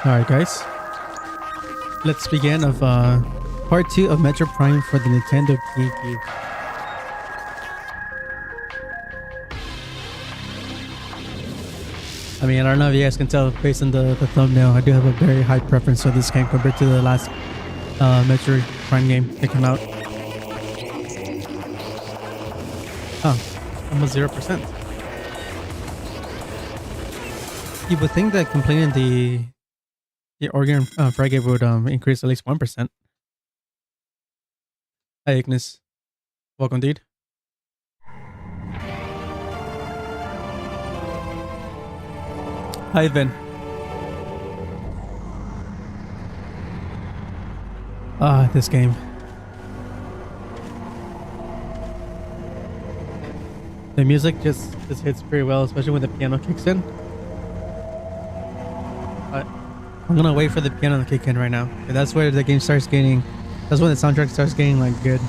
Alright guys, let's begin of part 2 of Metroid Prime for the Nintendo Gamecube. I mean, I don't know if you guys can tell based on the thumbnail, I do have a very high preference for this game compared to the last Metroid Prime game that came out. Oh, almost 0%. You would think that completing the organ fragate would increase at least 1%. Hi Ignis. Welcome dude. Hi Ben. This game. The music just hits pretty well, especially when the piano kicks in. I'm gonna wait for the piano to kick in right now. That's where the game starts gaining. That's when the soundtrack starts getting like good.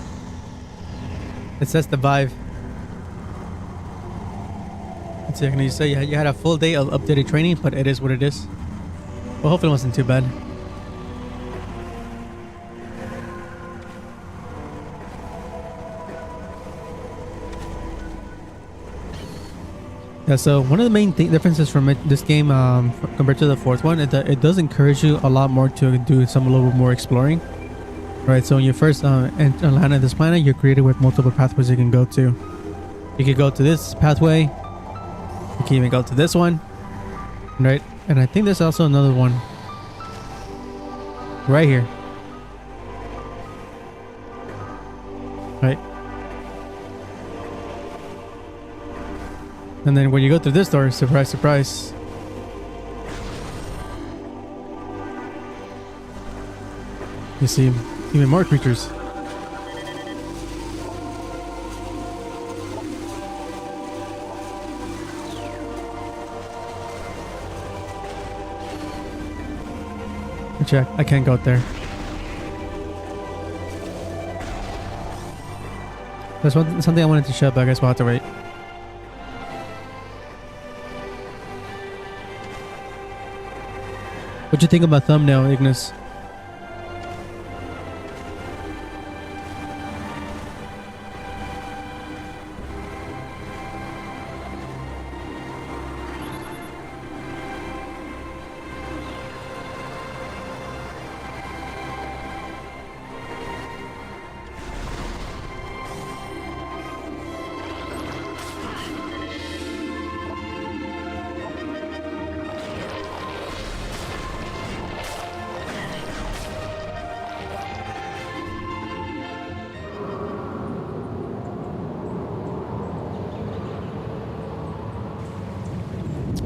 It sets the vibe. Let's see, can you say you had a full day of updated training, but it is what it is. Well, hopefully it wasn't too bad. Yeah, so one of the main differences from this game compared to the fourth one is that it does encourage you a lot more to do some a little more exploring. Right, so when you first land on this planet, you're created with multiple pathways you can go to. You could go to this pathway. You can even go to this one. Right, and I think there's also another one right here. Right. And then when you go through this door, surprise, surprise. You see even more creatures. Check, I can't go out there. There's something I wanted to show, but I guess we'll have to wait. What you think about thumbnail, Ignis?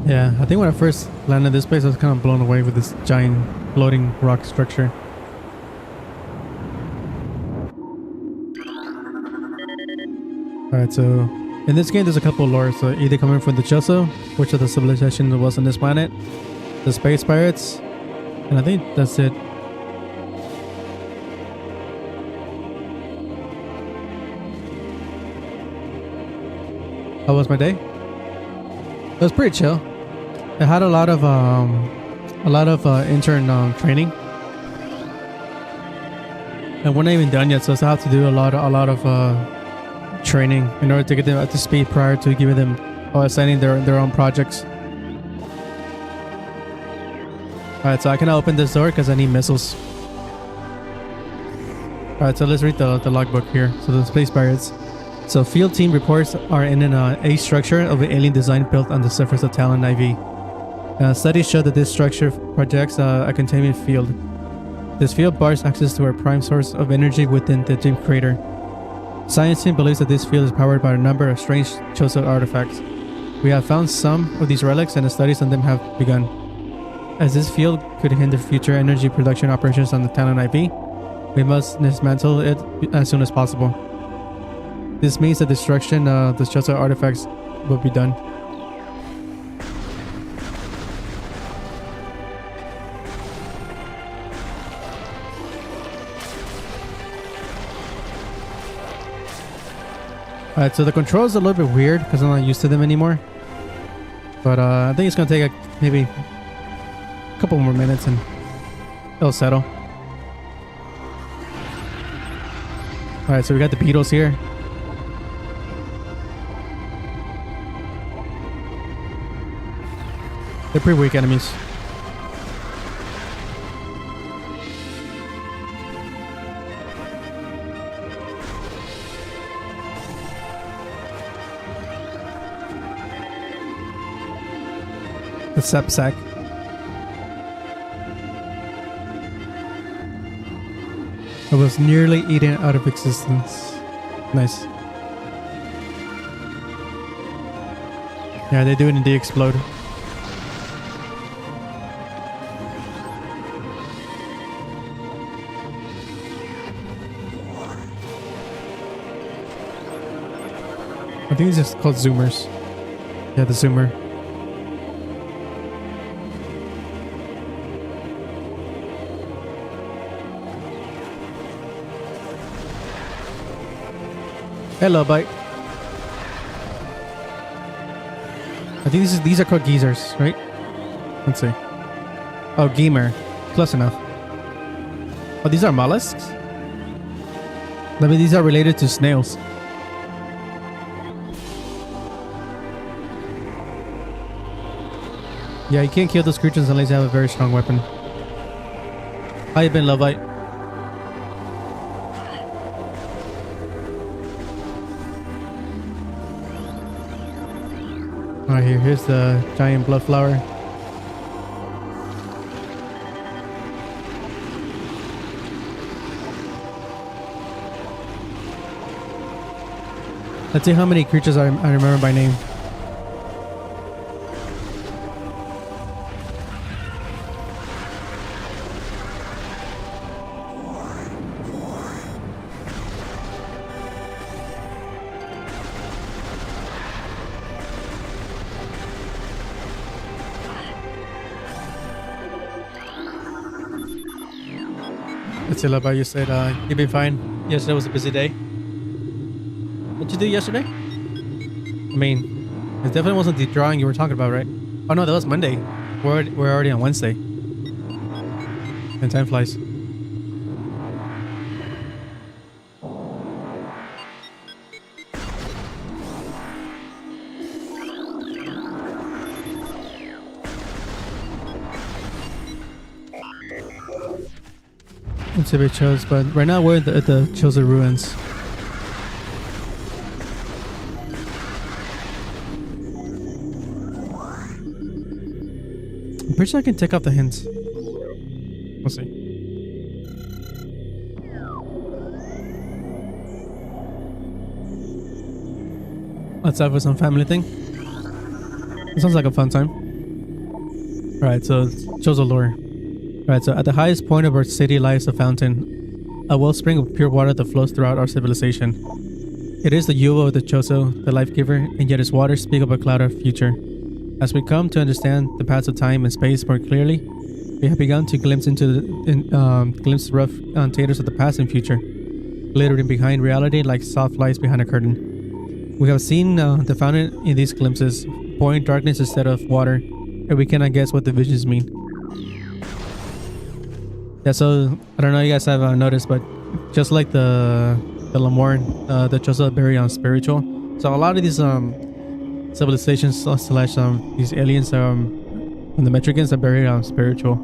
Yeah, I think when I first landed this place, I was kind of blown away with this giant floating rock structure. Alright, so in this game there's a couple of lore. So either coming from the Choso, which of the civilization was on this planet, the space pirates, and I think that's it. How was my day? It was pretty chill. It had a lot of intern training, and we're not even done yet, so I still have to do a lot of training in order to get them up to speed prior to giving them or assigning their own projects. Alright, so I cannot open this door because I need missiles. Alright, so let's read the logbook here. So the space pirates. So field team reports are in an A structure of an alien design built on the surface of Talon IV. Studies show that this structure projects a containment field. This field bars access to a prime source of energy within the deep crater. Science team believes that this field is powered by a number of strange Chozo artifacts. We have found some of these relics and the studies on them have begun. As this field could hinder future energy production operations on the Talon IV, we must dismantle it as soon as possible. This means that destruction of the Chozo artifacts will be done. Alright, so the controls are a little bit weird because I'm not used to them anymore. But I think it's going to take maybe a couple more minutes and it'll settle. Alright, so we got the beetles here. They're pretty weak enemies. The Sepsac. It was nearly eaten out of existence. Nice. Yeah, they do indeed explode. I think these are called zoomers. Yeah, the zoomer. Hello, bite. I think these are called geezers, right? Let's see. Oh, gamer. Close enough. Oh, these are mollusks? Maybe these are related to snails. Yeah, you can't kill those creatures unless you have a very strong weapon. How you been, Lovite? Alright, here's the giant blood flower. Let's see how many creatures I remember by name. Let's see, Laba, you said you've been fine. Yesterday was a busy day. What'd you do yesterday? I mean, it definitely wasn't the drawing you were talking about, right? Oh no, that was Monday. We're already on Wednesday. And time flies. Let's see if it shows, but right now we're at the Chozo ruins. I'm pretty sure I can take off the hints. We'll see. Let's have some family thing. It sounds like a fun time. Alright, so Chozo lore. Alright, so at the highest point of our city lies a fountain, a wellspring of pure water that flows throughout our civilization. It is the Yuo of the Chozo, the life giver, and yet its waters speak of a cloud of future. As we come to understand the paths of time and space more clearly, we have begun to glimpse rough taters of the past and future, glittering behind reality like soft lights behind a curtain. We have seen the fountain in these glimpses, pouring darkness instead of water, and we cannot guess what the visions mean. Yeah, so I don't know if you guys have noticed, but just like the the Lamorne, the Chosa are very spiritual. So a lot of these civilizations slash these aliens from the Metricans are very spiritual.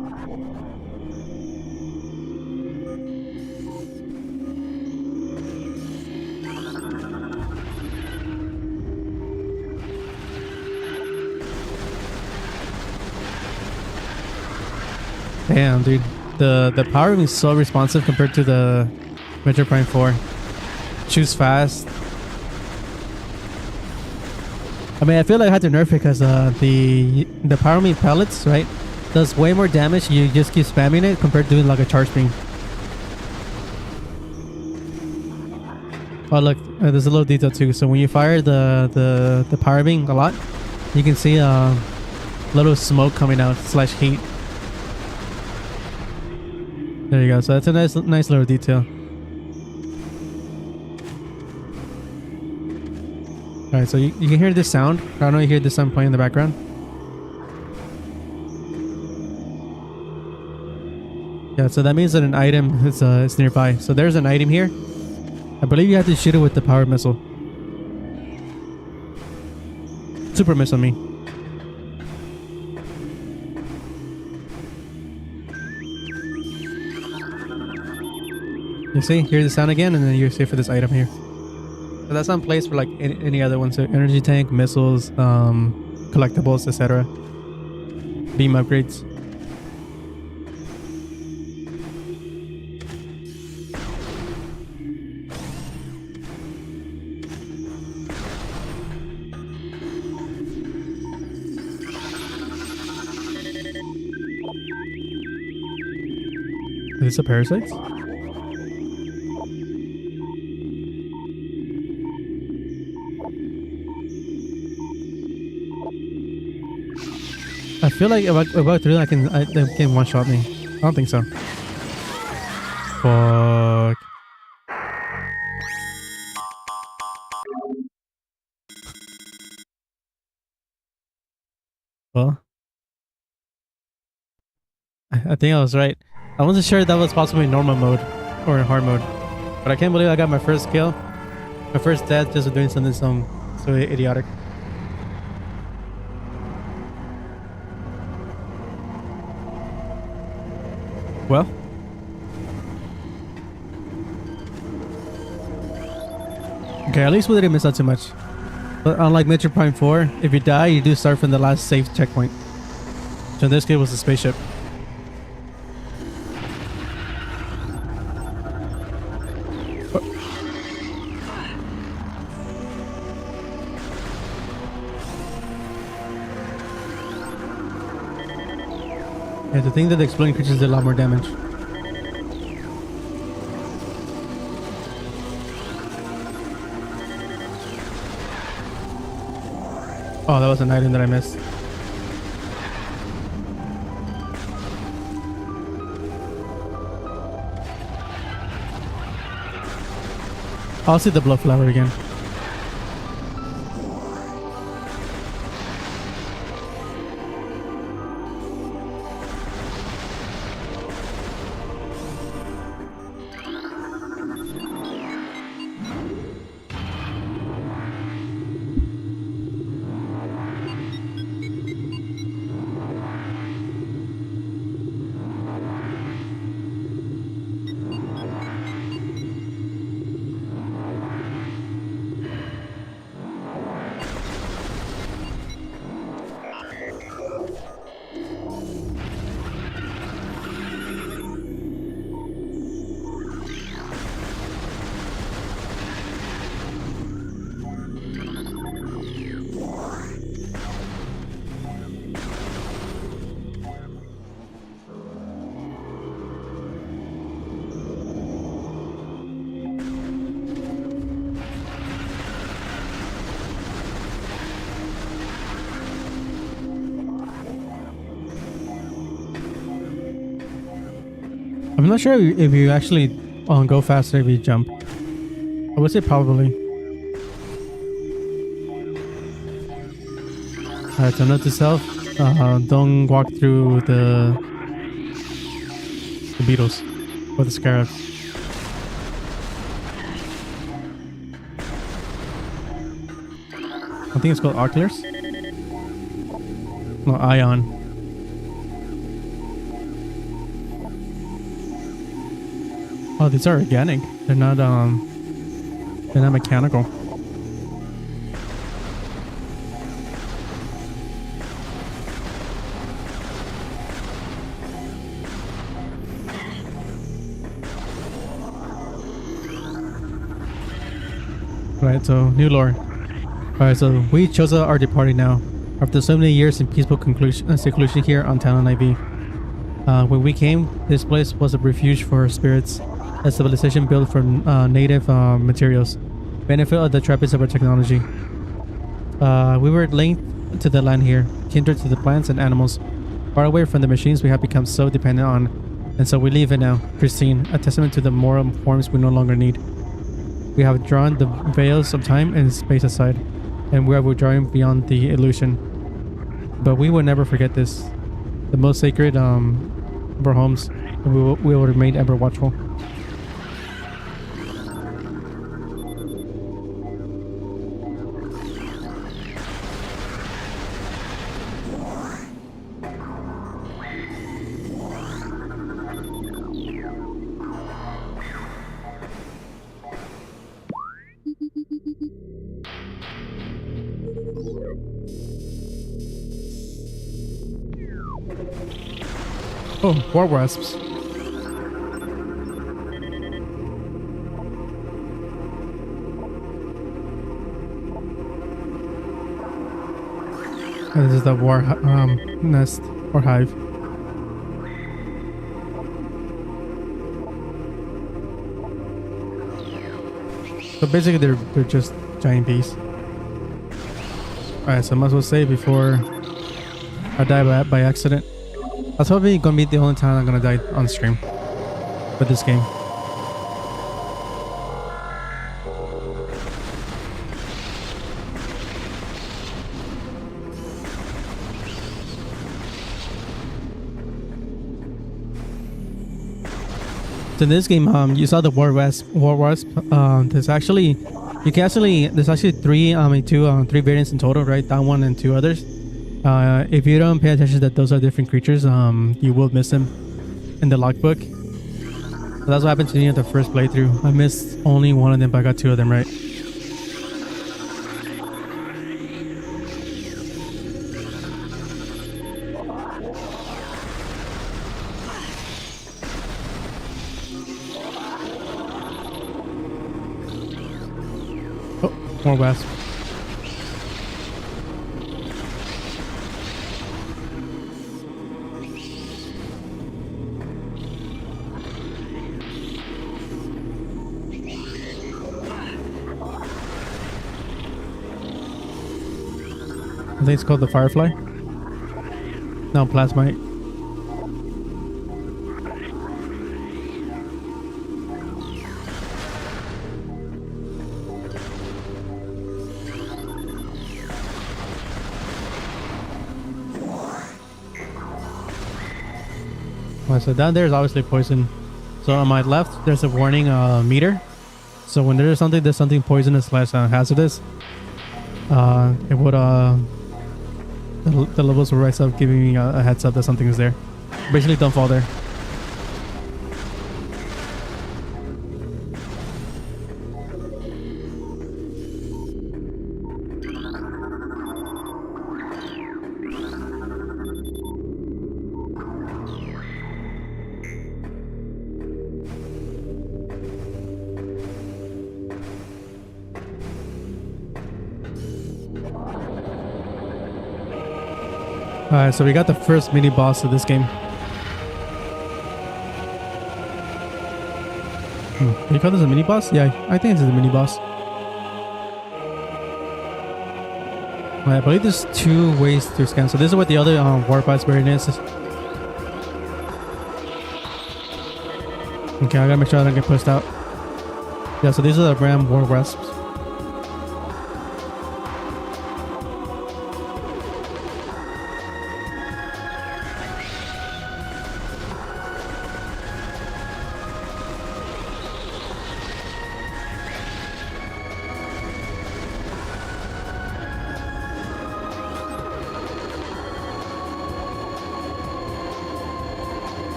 Damn, dude, the power is so responsive compared to the Metroid Prime 4. Shoots fast. I mean, I feel like I had to nerf it because the power meat pellets, right, does way more damage. You just keep spamming it compared to doing like a charge beam. Oh look, there's a little detail too. So when you fire the power beam a lot, you can see a little smoke coming out slash heat. There you go. So that's a nice little detail. Alright, so you can hear this sound. I don't know if you hear this sound playing in the background. Yeah, so that means that an item is nearby. So there's an item here. I believe you have to shoot it with the power missile. Super missile, I mean. You see? Hear the sound again, and then you see for this item here. So that's on place for like any other ones. So energy tank, missiles, collectibles, etc. Beam upgrades. Is this a parasites? I feel like if I go through that, they can one-shot me. I don't think so. Fuck. Well, I think I was right. I wasn't sure that was possible in normal mode or in hard mode, but I can't believe I got my first kill, my first death just doing something so idiotic. Well, okay, at least we didn't miss out too much. But unlike Metroid Prime 4, if you die, you do start from the last safe checkpoint. So in this case, it was the spaceship. Yeah, the thing that the exploding creatures did a lot more damage. Oh, that was an item that I missed. I'll see the blood flower again. I'm not sure if you actually go faster if you jump. I would say probably. Alright, so note to self, don't walk through the beetles or the scarabs. I think it's called Oculars. No, Ion. Oh, these are organic. They're not mechanical. Right, so new lore. Alright, so we chose our departing now. After so many years in peaceful seclusion here on Talon IV. When we came, this place was a refuge for spirits, a civilization built from native materials, benefit of the trappings of our technology. We were linked to the land here, kindred to the plants and animals. Far away from the machines we have become so dependent on, and so we leave it now, pristine, a testament to the moral forms we no longer need. We have drawn the veils of time and space aside, and we are withdrawing beyond the illusion. But we will never forget this, the most sacred of our homes, and we will remain ever watchful. Oh, war wasps. This is the war nest or hive. So basically they're just giant bees. Alright, so I might as well save before I die by accident. That's probably gonna be the only time I'm gonna die on stream with this game. So in this game, you saw the war wasp. There's actually three variants in total, right? That one and two others. If you don't pay attention that those are different creatures, you will miss them in the logbook. So that's what happened to me at the first playthrough. I missed only one of them, but I got two of them right. Oh, more wasps. I think it's called the Firefly. No, Plasmite. Alright, so down there is obviously poison. So on my left, there's a warning meter. So when there's something poisonous / hazardous, it would the levels will rise up, giving me a heads up that something is there. Basically, don't fall there. Alright, so we got the first mini boss of this game. Can you call this a mini boss? Yeah, I think this is a mini boss. I believe there's two ways to scan. So this is what the other warpath variant is. Okay, I gotta make sure I don't get pushed out. Yeah, so these are the ram war wasps.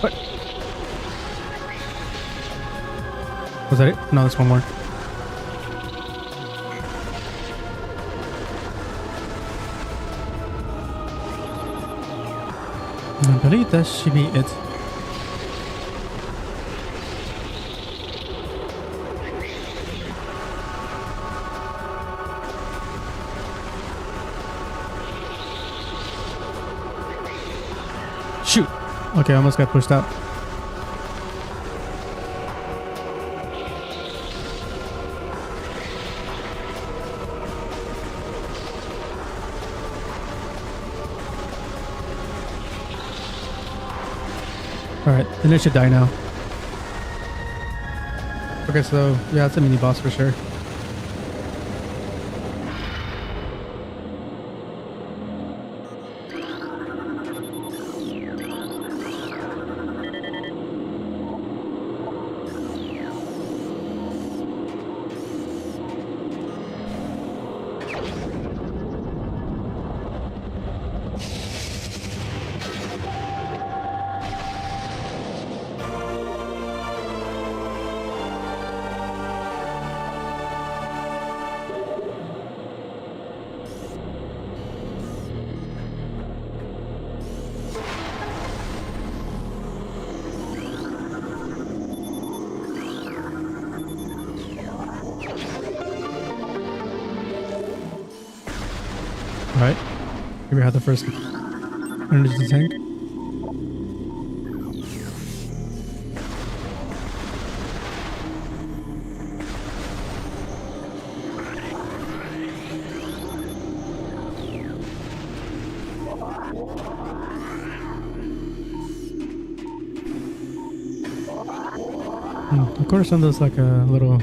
What? Was that it? No, there's one more. I believe that should be it. Shoot! Okay, I almost got pushed out. Alright, then it should die now. Okay, so yeah, it's a mini boss for sure. Alright, here we have the first energy tank. Of course, there's like a little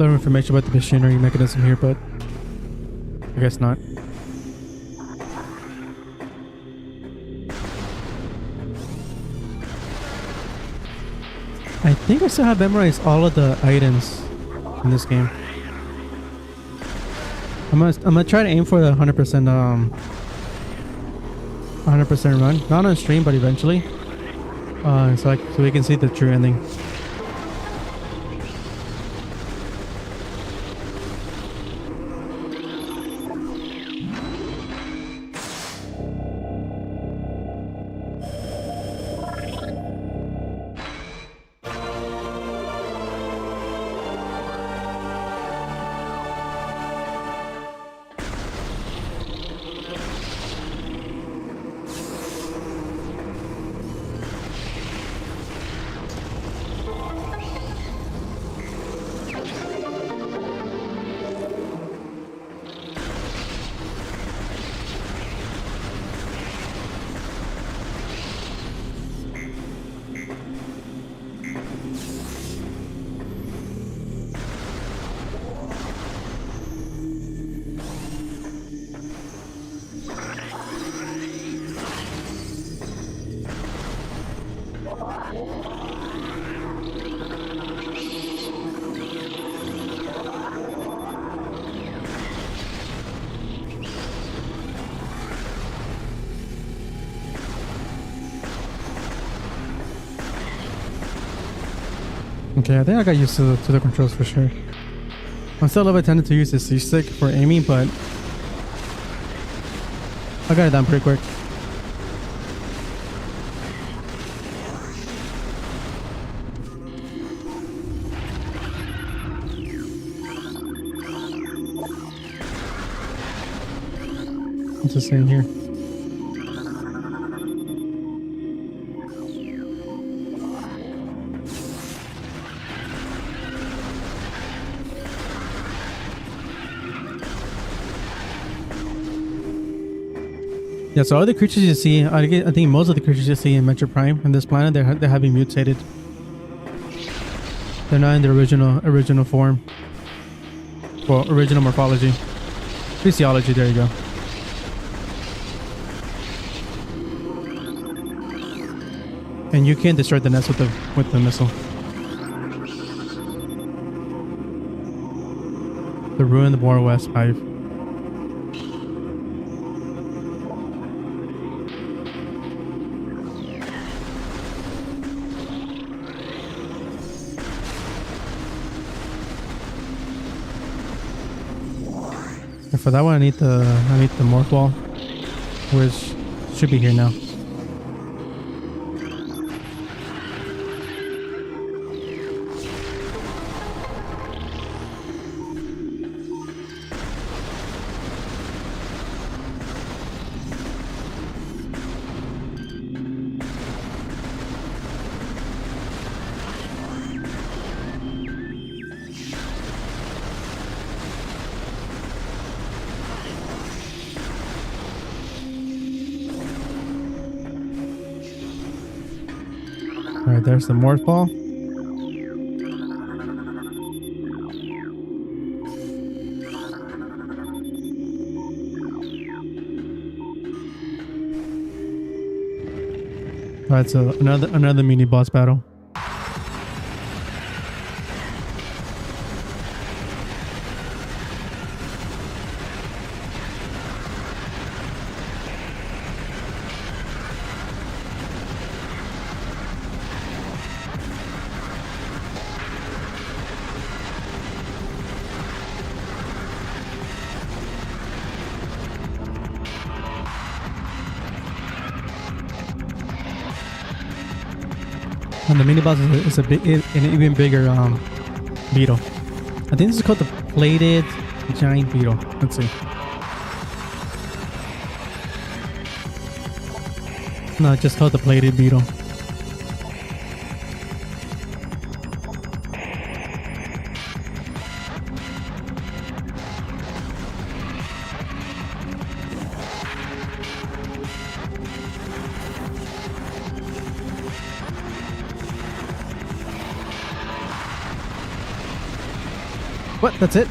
information about the machinery mechanism here, but I guess not. I think I still have memorized all of the items in this game. I'm gonna try to aim for the 100% 100% run, not on stream, but eventually, so we can see the true ending. Okay, I think I got used to the controls for sure. I'm still a little bit tempted to use the C-stick for aiming, but I got it done pretty quick. What's it saying here? Yeah, so all the creatures you see, I think most of the creatures you see in Metroid Prime on this planet, they have been mutated. They're not in the original form. Well, original morphology. Physiology, there you go. And you can't destroy the nest with the missile. The ruined Mon-Wed-Fri. And for that one, I need the morph ball, which should be here now. All right, there's the morph ball. All right, so another mini boss battle. And the mini boss is an even bigger beetle. I think this is called the plated giant beetle. Let's see. No, it's just called the plated beetle. What? That's it?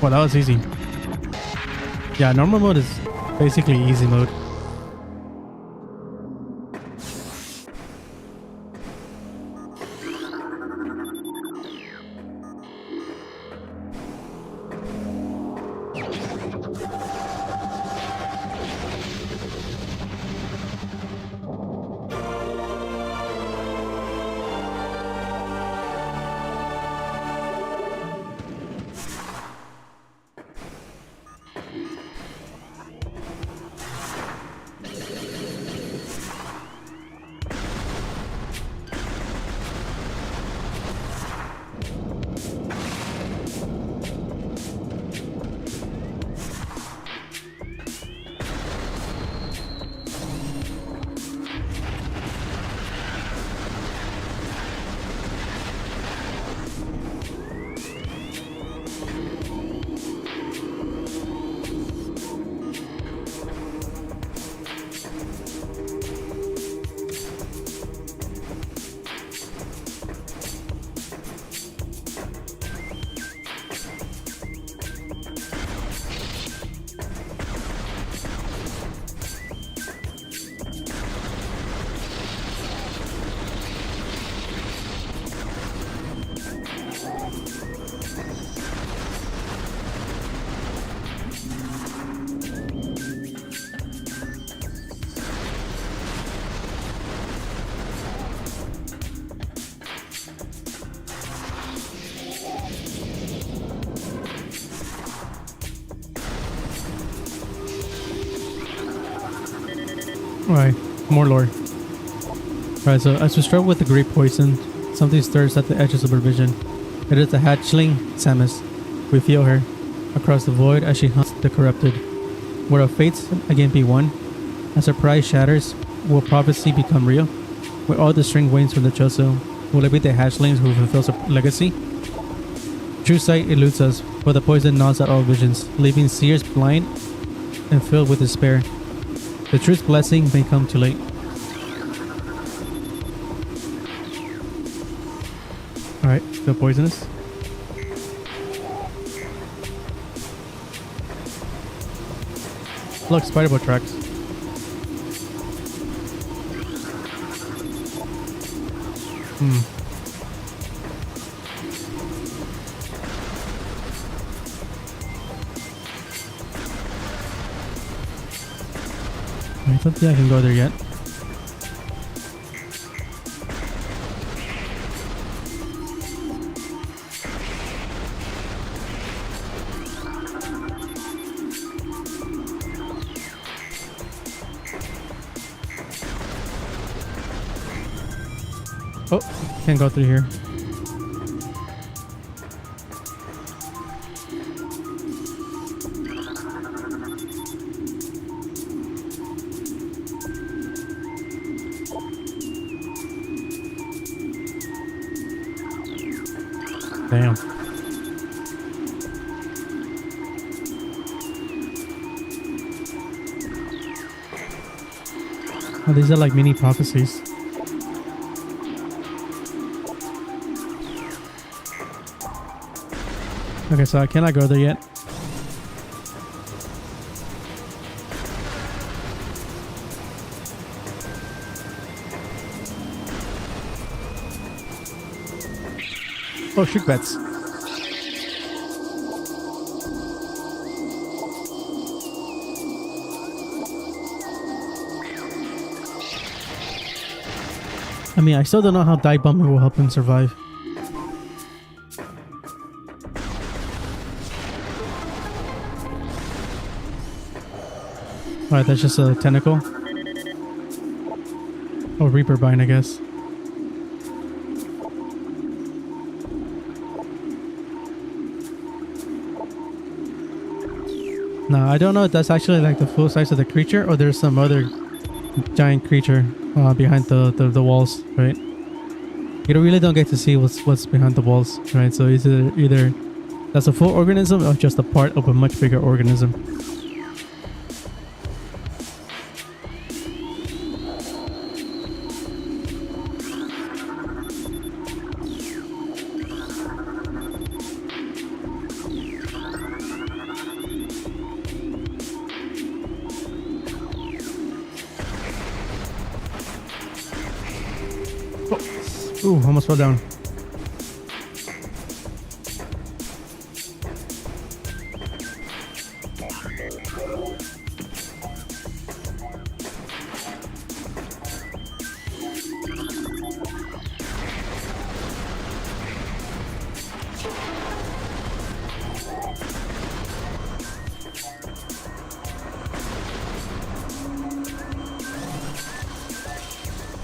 Well, that was easy. Yeah, normal mode is basically easy mode. Alright, more lore. Alright, so as we start with the great poison, something stirs at the edges of her vision. It is the hatchling, Samus. We feel her across the void as she hunts the corrupted. Will our fates again be one? As her pride shatters, will prophecy become real? Will all the string wanes from the Choso? Will it be the hatchlings who fulfills her legacy? True sight eludes us, but the poison gnaws at all visions, leaving seers blind and filled with despair. The truth's blessing may come too late. Alright, still poisonous. Look, spider-boat tracks. I don't think I can go there yet. Oh, can't go through here. Damn. Oh, these are like mini prophecies. Okay, so I cannot go there yet. Oh, shoot bets. I mean, I still don't know how dive bombing will help him survive. Alright, that's just a tentacle. Oh, Reaper Bind, I guess. No, I don't know if that's actually like the full size of the creature or there's some other giant creature behind the walls, right? You really don't get to see what's behind the walls, right? So it's either that's a full organism or just a part of a much bigger organism. Ooh, almost fell down.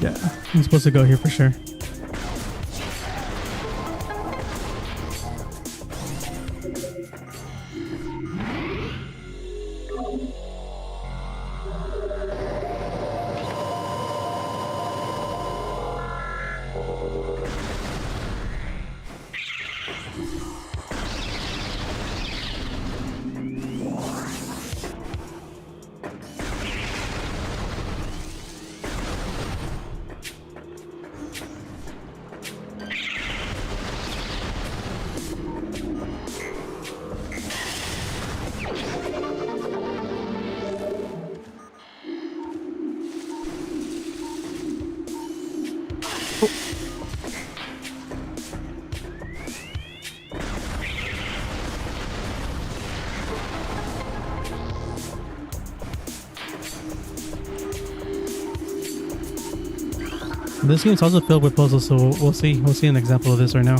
Yeah, I'm supposed to go here for sure. This game's also filled with puzzles, so we'll see. We'll see an example of this right now.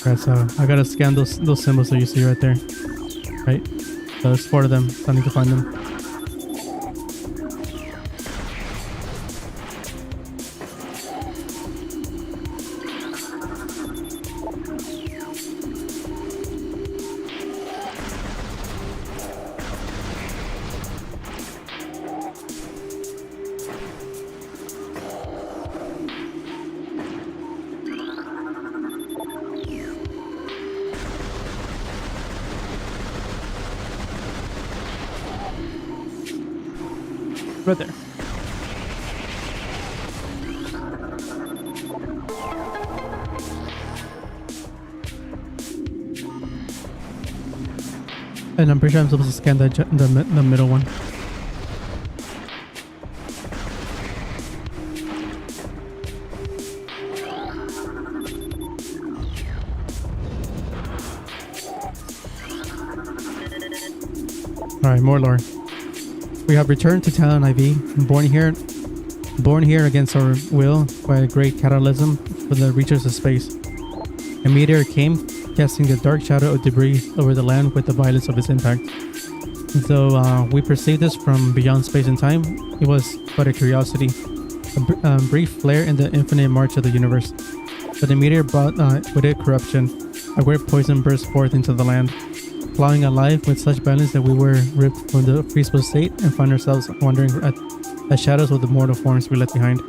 Alright, so I gotta scan those symbols that you see right there. Right? So there's 4 of them, so I need to find them. Right there. And I'm pretty sure I'm supposed to scan the middle one. Alright, more lore. We have returned to Talon IV. Born here Born here against our will by a great catalysm for the reachers of space. A meteor came, casting the dark shadow of debris over the land with the violence of its impact. Though we perceived this from beyond space and time, it was but a curiosity, a brief flare in the infinite march of the universe. But the meteor brought with it corruption. A weird poison burst forth into the land, clawing alive with such violence that we were ripped from the freezable state and find ourselves wandering at the shadows of the mortal forms we left behind,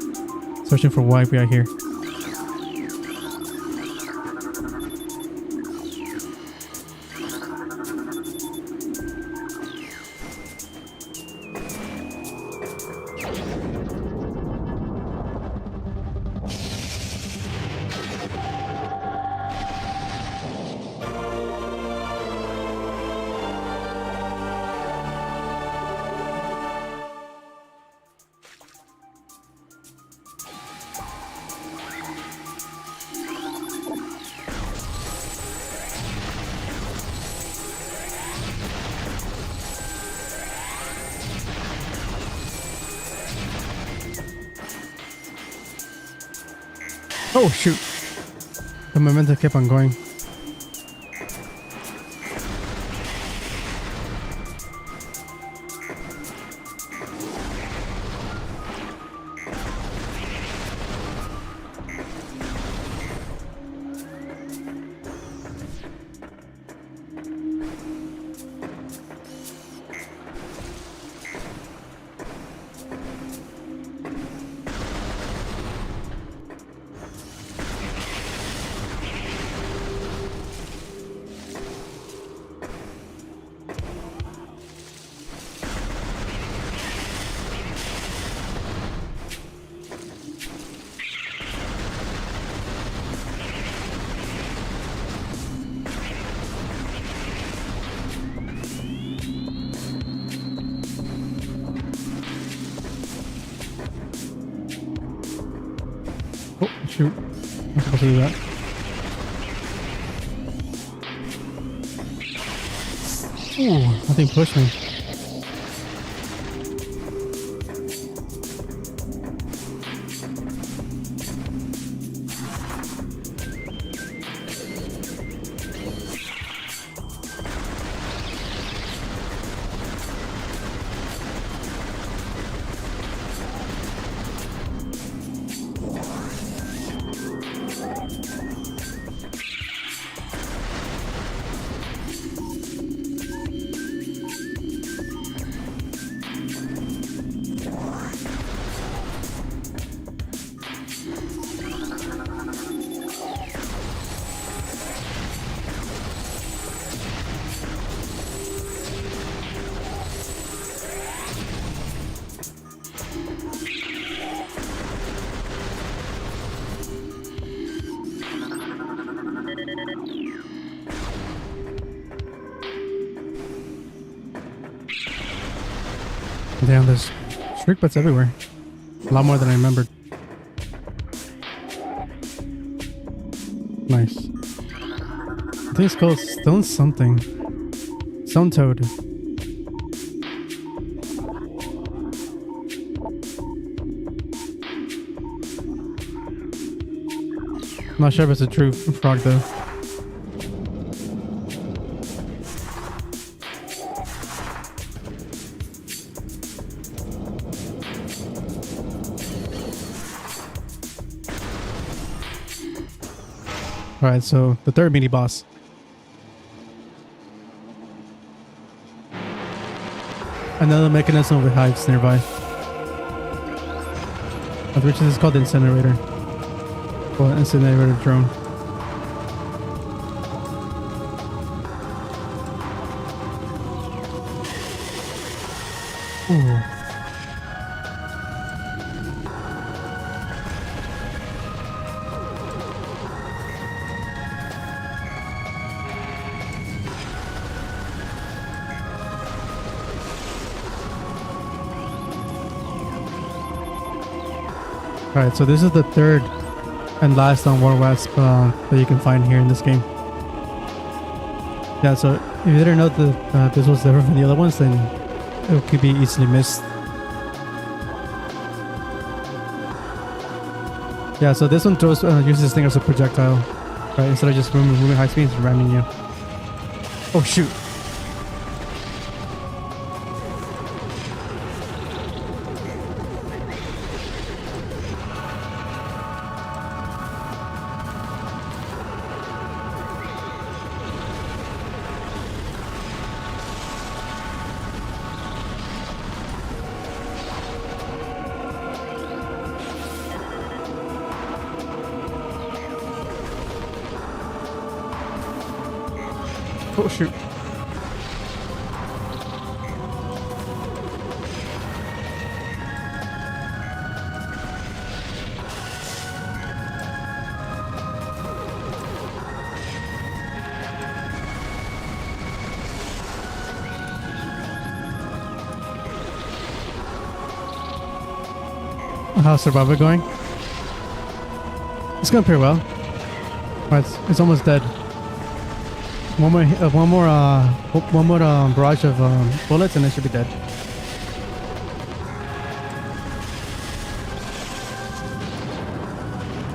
searching for why we are here. Oh shoot! The momentum kept on going. Oh, shoot. I'm supposed to do that. Ooh, that thing pushed me. Damn, there's shriek butts everywhere. A lot more than I remembered. Nice. I think it's called Stone something. Stone Toad. I'm not sure if it's a true frog though. Alright, so the third mini boss. Another mechanism with hives nearby. Which is called the incinerator. Or incinerator drone. Ooh. Alright, so this is the third and last on War-Wasp that you can find here in this game. Yeah, so if you didn't know that this was different from the other ones, then it could be easily missed. Yeah, so this one throws uses this thing as a projectile, right? Instead of just moving high speed, it's ramming you. Oh shoot! Oh shoot. How's Survivor going? It's going pretty well. It's almost dead. One more barrage of bullets and it should be dead.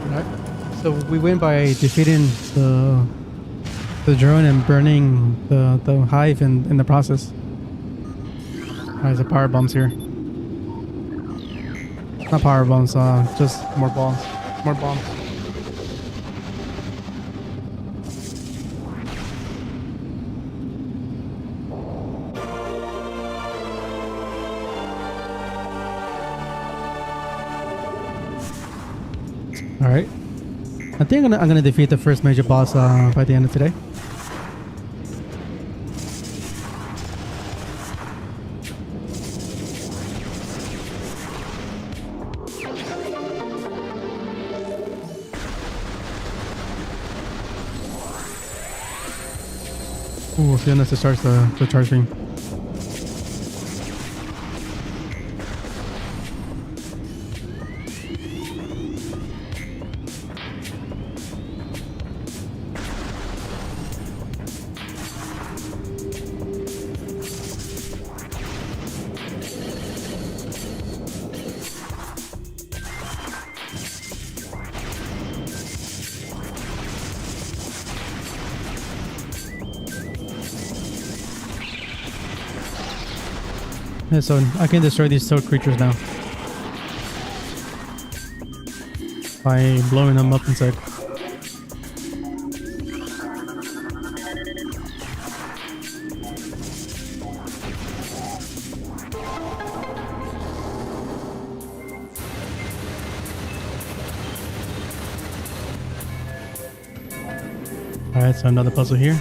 Alright. So we win by defeating the drone and burning the hive in the process. There's a power bombs here. Not power bombs, just more bombs. More bombs. All right. I think I'm gonna defeat the first major boss by the end of today. Ooh, goodness, it starts the charge beam. Yeah, so I can destroy these toad creatures now by blowing them up inside. Alright, so another puzzle here.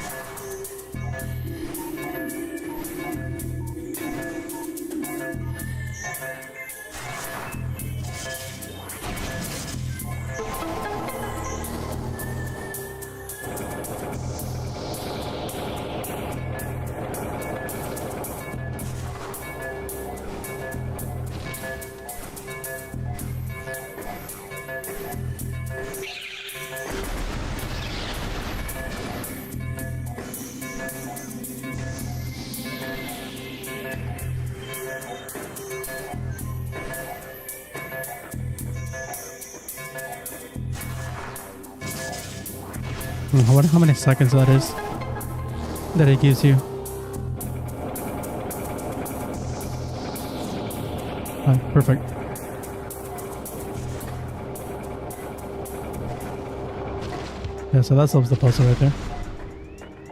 I wonder how many seconds that is that it gives you. Perfect. Yeah, so that solves the puzzle right there.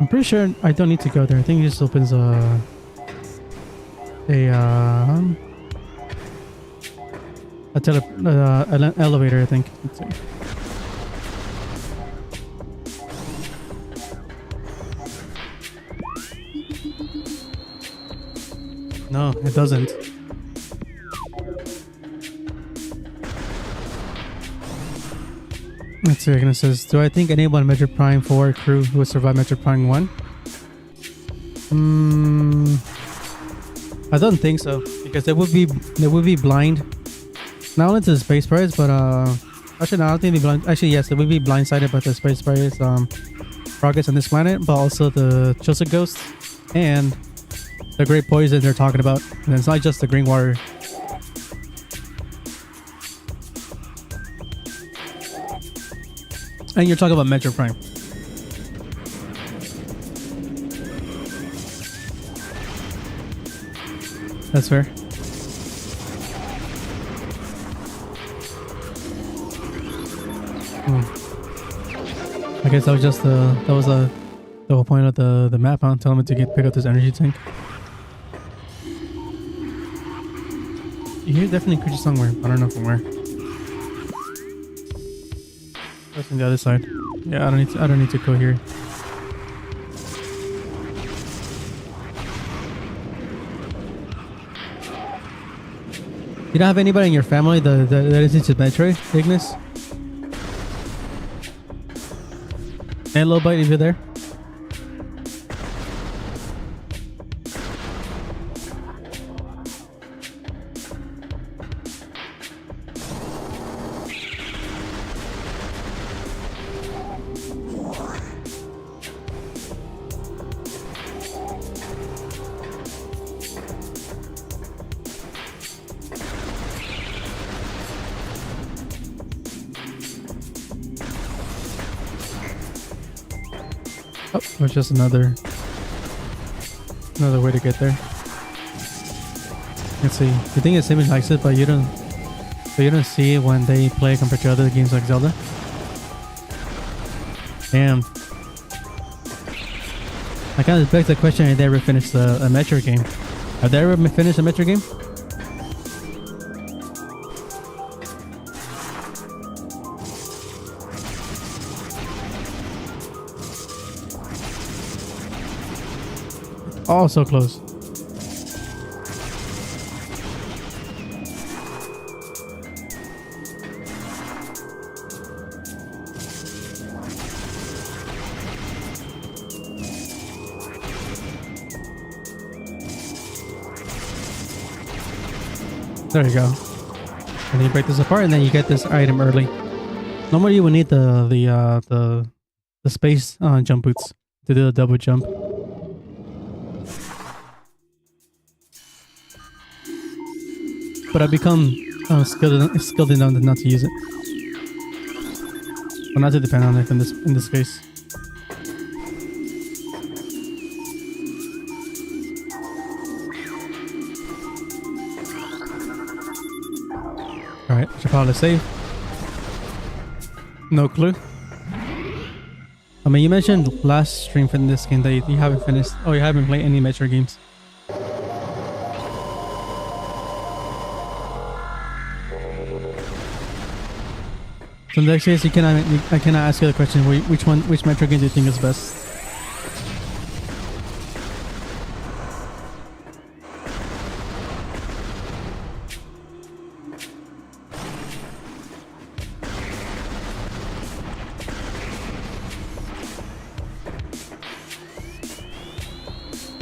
I'm pretty sure I don't need to go there. I think it just opens an elevator, I think. Let's see. No, it doesn't. Let's see, it says, do I think anyone in Metroid Prime 4 crew who would survive Metroid Prime 1? I don't think so, because they would be blind. Not only to the space pirates, but actually no, I don't think they'd be blind. Actually yes, they would be blindsided by the space pirates progress on this planet, but also the chosen ghosts and the great poison they're talking about. And it's not just the green water. And you're talking about Metroid Prime. That's fair. I guess that was just the whole point of the map, huh? Tell me to pick up this energy tank. You hear definitely creature somewhere. I don't know from where. That's on the other side. Yeah, I don't need to go here. You don't have anybody in your family that is into Metroid, Ignis? Hey, little bite, if you're there. Oh, there's just another way to get there. Let's see. The thing is, Simon likes it, but you don't see it when they play compared to other games like Zelda. Damn. I kind of begs the question: have they ever finished a Metroid game? Have they ever finished a Metroid game? Oh, so close. There you go. And then you break this apart, and then you get this item early. Normally, you would need the space jump boots to do the double jump. But I've become skilled enough not to use it. Well, not to depend on it in this case. Alright, should probably save. No clue. I mean, you mentioned last stream for this game that you haven't finished. Oh, you haven't played any Metroid games. So in that case, I cannot ask you the question. Which Metroid game do you think is best?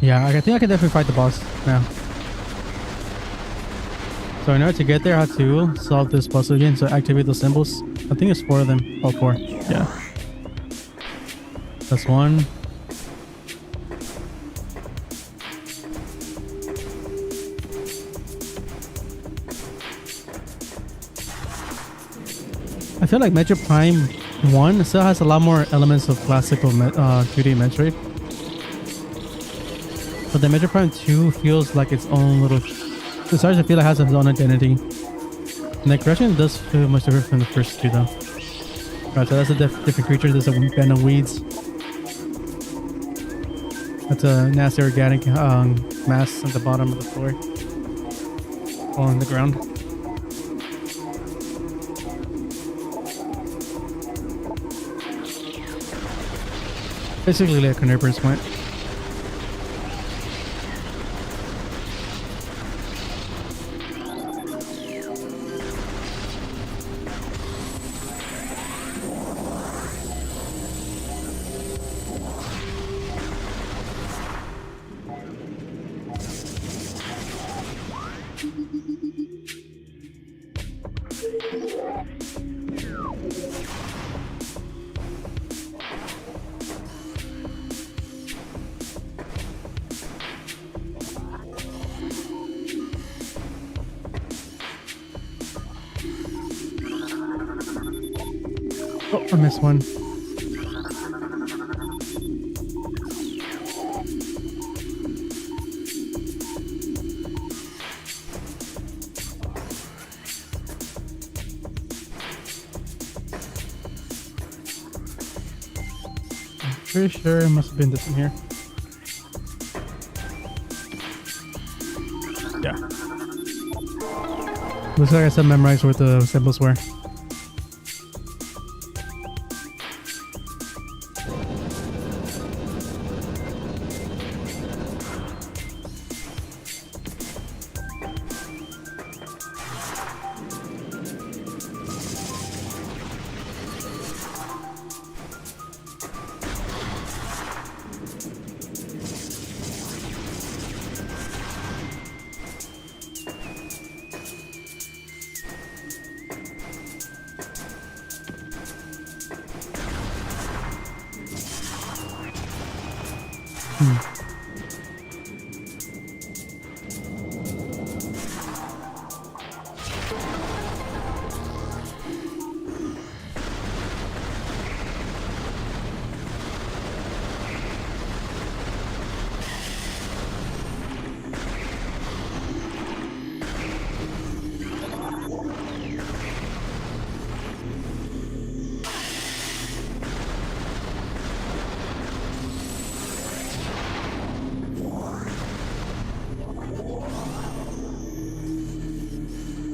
Yeah, I think I can definitely fight the boss now. So in order to get there, I have to solve this puzzle again. So activate the symbols. I think it's 4 of them. Oh, 4. Yeah. That's 1. I feel like Metroid Prime 1 still has a lot more elements of classical 2D Metroid. But the Metroid Prime 2 feels like its own little... It starts to feel like it has its own identity. And the correction does feel much different from the first 2 though. Alright, so that's a different creature. There's a band of weeds. That's a nasty organic mass at the bottom of the floor. On the ground. Basically like a carnivorous plant. Oh, I missed one. Pretty sure it must have been this in here. Yeah. Looks like I said memorize what the symbols were.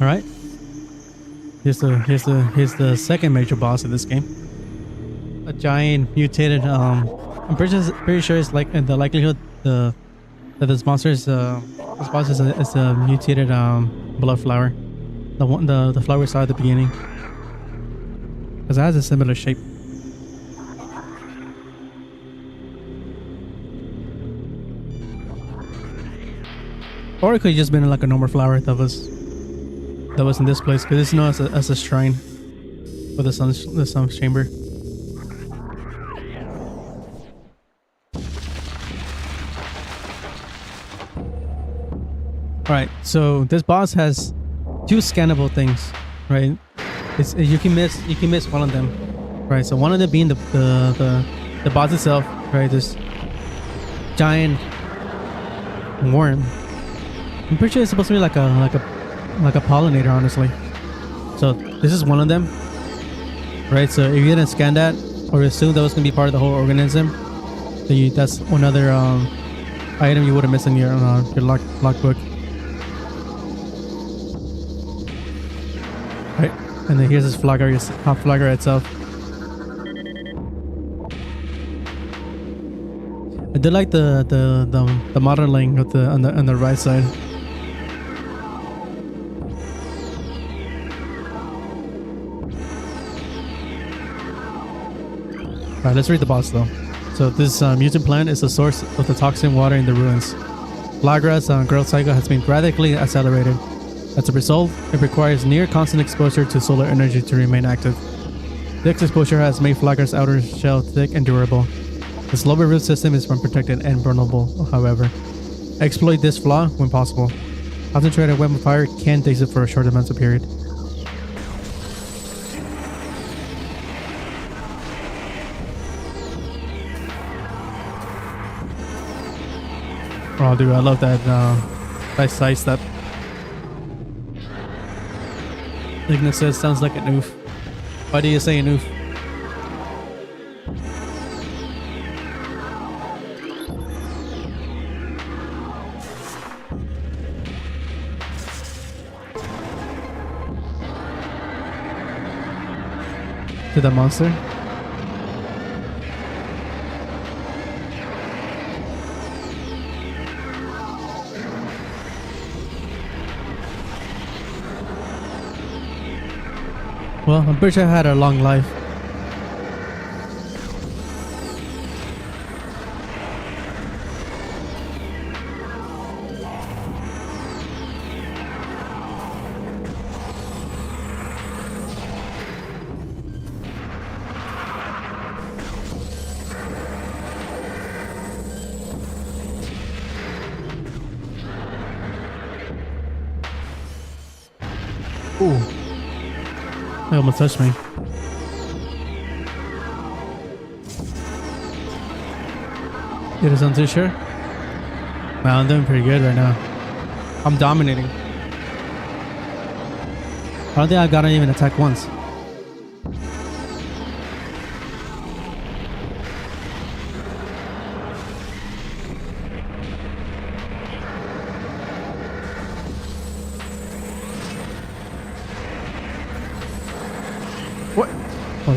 All right. Here's the second major boss of this game. A giant mutated. I'm pretty sure it's like the likelihood that this monster is this boss is a mutated blood flower. The flower we saw at the beginning. Because it has a similar shape. Or it could have just been like a normal flower that was in this place, because it's known as a shrine for the sun's chamber. Alright, so this boss has two scannable things, right? You can miss one of them. Right, so one of them being the boss itself, right? This giant worm. I'm pretty sure it's supposed to be like a pollinator, honestly. So this is one of them, right? So if you didn't scan that or assume that was gonna be part of the whole organism, then that's another item you would have missed in your logbook. Right, and then here's this flagger itself. I did like the modeling of on the right side. Alright, let's read the boss though. So this mutant plant is the source of the toxin water in the ruins. Flagra's growth cycle has been radically accelerated. As a result, it requires near constant exposure to solar energy to remain active. This exposure has made Flagra's outer shell thick and durable. Its lower root system is unprotected and vulnerable, however. Exploit this flaw when possible. Concentrated weapon fire can daze it for a short amount of period. Oh dude, I love that side step. Ignis says sounds like an oof. Why do you say an oof? To the monster? Well, I'm pretty sure I had a long life. Ooh. They almost touched me. You sound too sure? Wow, I'm doing pretty good right now. I'm dominating. I don't think I've gotten even attacked once.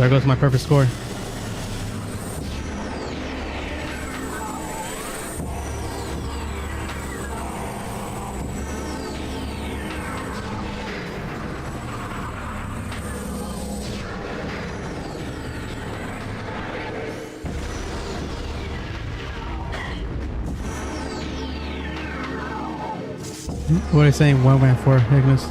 there goes my perfect score. What are you saying? 1-4, Ignis.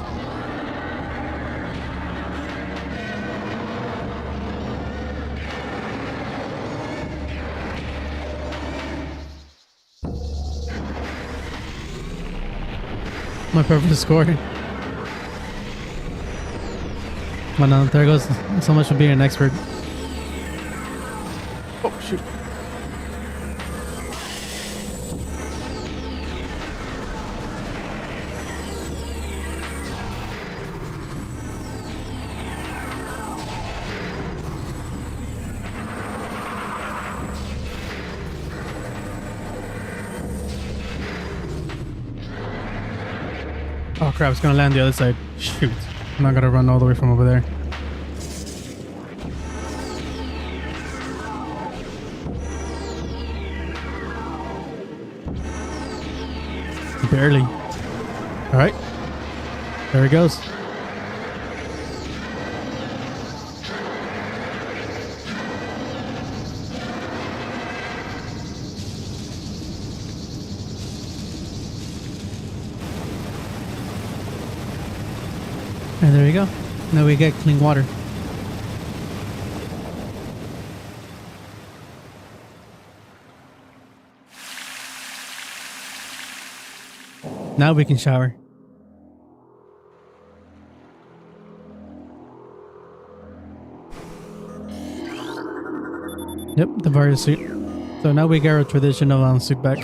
My perfect score. Well, no, there goes so much for being an expert. Oh, shoot. Oh crap, it's gonna land the other side. Shoot. I'm not gonna run all the way from over there. Barely. Alright. There he goes. And there you go. Now we get clean water. Now we can shower. Yep, the virus suit. So now we get our traditional suit back.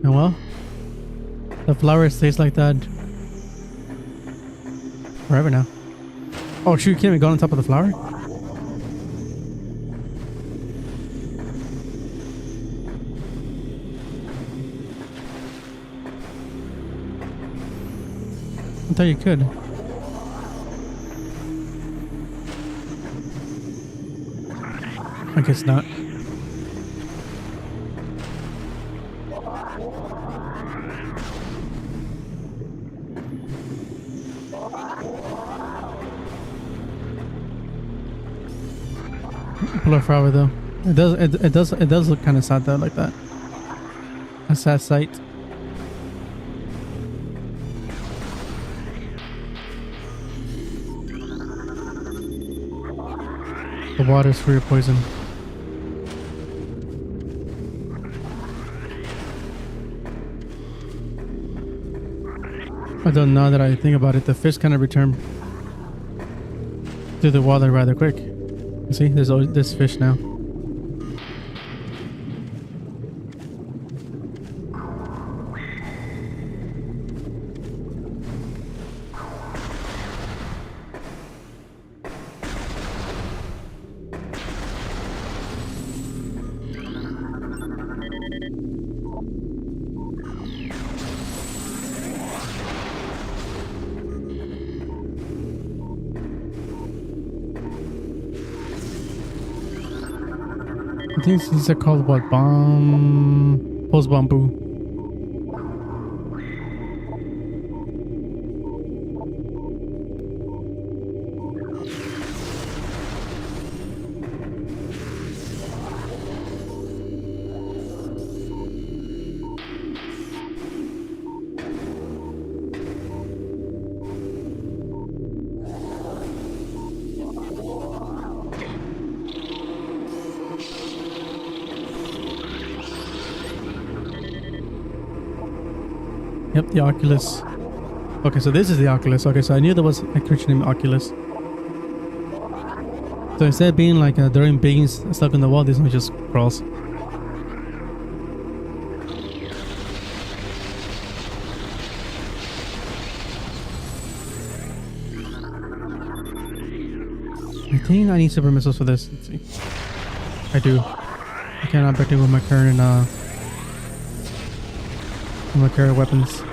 And well, the flower stays like that forever now. Oh shoot, can't we go on top of the flower? I thought you could. I guess not. Pull a flower though. It does look kind of sad though, like that. A sad sight. The water's free of poison. Although now that I think about it, the fish kind of return to the water rather quick. See, there's always this fish now. I think these are called what? Post bamboo. Yep, the Oculus. Okay, so this is the Oculus. Okay, so I knew there was a creature named Oculus. So instead of being like during beings stuck in the wall, this one just crawls. I think I need super missiles for this. Let's see. I do. I cannot break it with my current weapons.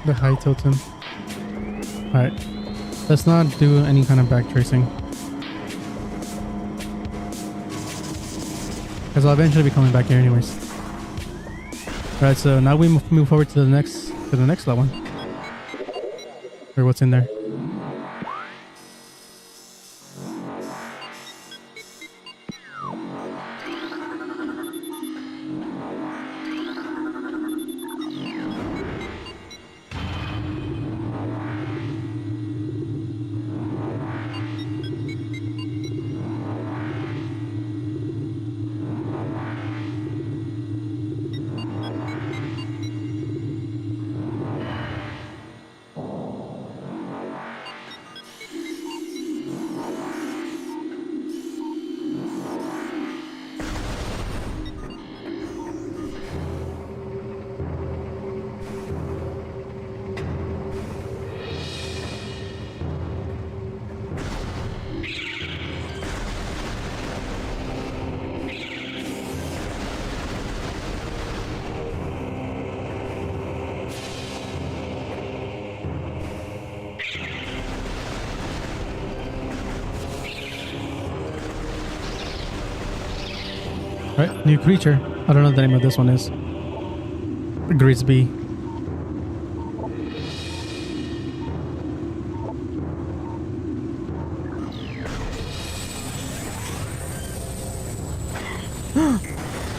The high totem. Alright. Let's not do any kind of back tracing. Because I'll eventually be coming back here anyways. Alright, so now we move forward to the next level. Or what's in there. Right, new creature. I don't know what the name of this one is. Grisby.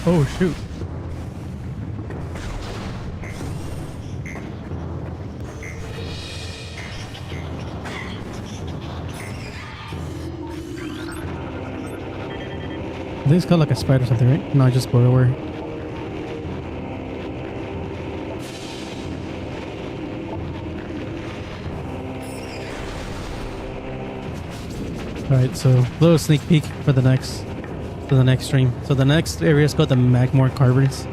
Oh shoot. I think it's called like a spider or something, right? No, just borrower. Alright, so a little sneak peek for the next stream. So the next area is called the Magmore Caverns.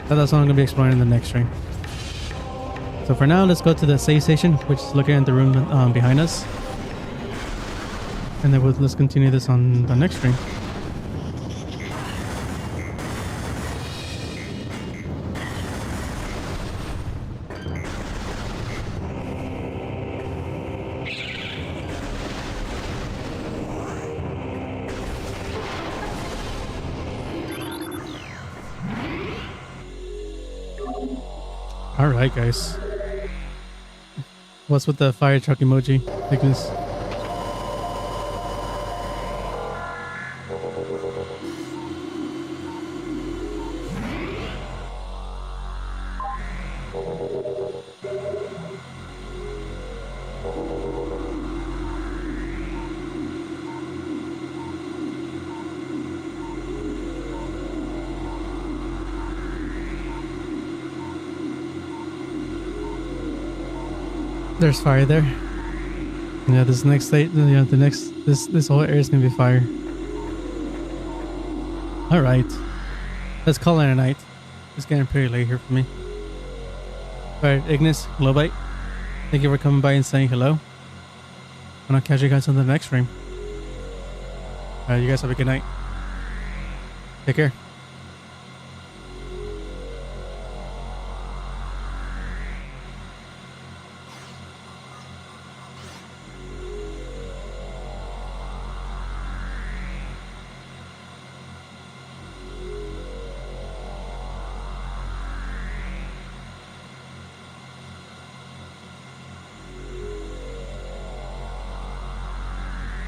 So that's what I'm gonna be exploring in the next stream. So for now, let's go to the save station, which is looking at the room behind us. And then let's continue this on the next stream. Alright guys. What's with the fire truck emoji? Thickness. There's fire there. Yeah, this next state, yeah, this whole area is gonna be fire. All right, let's call it a night. It's getting pretty late here for me. All right, Ignis, Globite, thank you for coming by and saying hello. And I'll catch you guys on the next stream. All right, you guys have a good night. Take care.